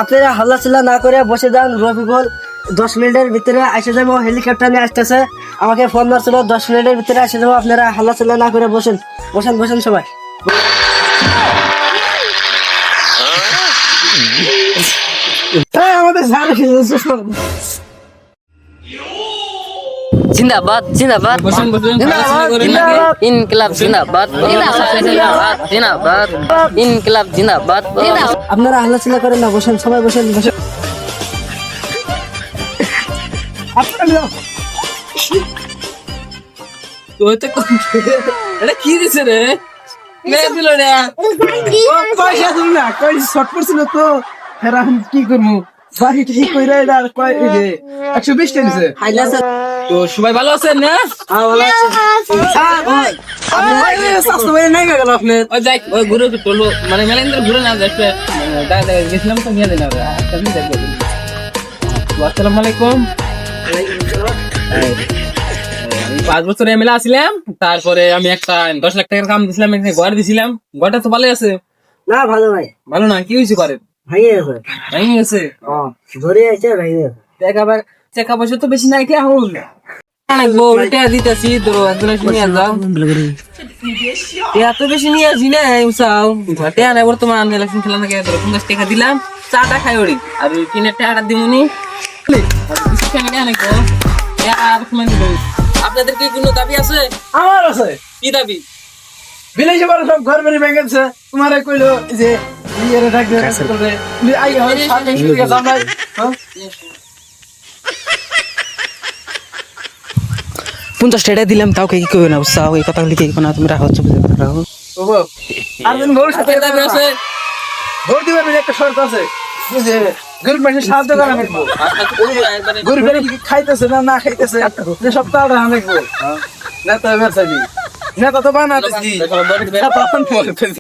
আপনারা হাল্লা চিল্লা না করে বসে যান। রফিকুল 10 মিনিটের ভিতরে এসে যাবো, হেলিকপ্টার নিয়ে আসতেছে। আমাকে ফোন মারছিল 10 মিনিটের ভিতরে এসে যাবো। আপনারা হাল্লা চিল্লা না করে বসেন বসেন বসেন সবাই। আমাদের জিন্দাবাদ জিন্দাবাদ ইনকিলাব জিন্দাবাদ জিন্দাবাদ ইনকিলাব জিন্দাবাদ। আপনারা হাল্লা চিল্লা করেন না, বসেন সবাই বসেন বসেন। কি দিছে রে? দিল রে পয়সা দিল না, কই শর্ট পড়ছিল তো এখন কি করবো? বাড়ি ঠিক কইরা এটা 120 টা দিছে। তো সবাই ভালো আছেন না? ওই যাই ওই ঘুরে টলো মানে মেলেন্দ্র ঘুরে না যাচ্ছে গেছিলাম তো নিয়ে দিলাম। আসসালামু আলাইকুম। আমি 5 বছর এমএলএ আছিলাম, তারপরে আমি একটা 10 লাখ টাকার কাম দিছিলাম, একটা ঘর দিছিলাম। ঘরটা তো ভালো আছে? না ভালো ভাই, ভালো না? কি হয়েছে ঘরে? ভাইয়ে গেছে। ভেঙে গেছে? ধরে আছে ভাইয়ে। টাকা পয়সা তো বেশি নাই, কে হল দিতেছি তো একজন নিয়ে যাও। এত বেশি নিয়ে আসি না উসাও টেয়া নাই। বর্তমান ইলেকশন খেলা নাকি 50 টাকা দিলাম, চাটা খাই ওরি আর কিনে টাকাটা দিমুনি। আপনাদের কি কোনো দাবি আছে? আমার আছে। কি দাবি? বিলেজ বড় সব ঘর বাড়ি ভেঙে গেছে। তোমারে কইলো যে ইয়েরে ডাকবে করে আই হয় সামনে শুয়ে জামাই। 50 টাকা দিলাম তাও কি কইবে না উৎসাহ এই কথা লিখে না তুমি রাখো চুপ রাখো। ওগো আর দিন ভোর সাথে আপনাদের দাবি আছে? ভোট দিবার একটা শর্ত আছে যে গরিব মানুষের সাহায্য করা লাগবে। গরিব কি খাইতেছে না না খাইতেছে যে সপ্তাহটা লাগবে। নেতা বেরসাইনি নেতা তো বানাতেছি।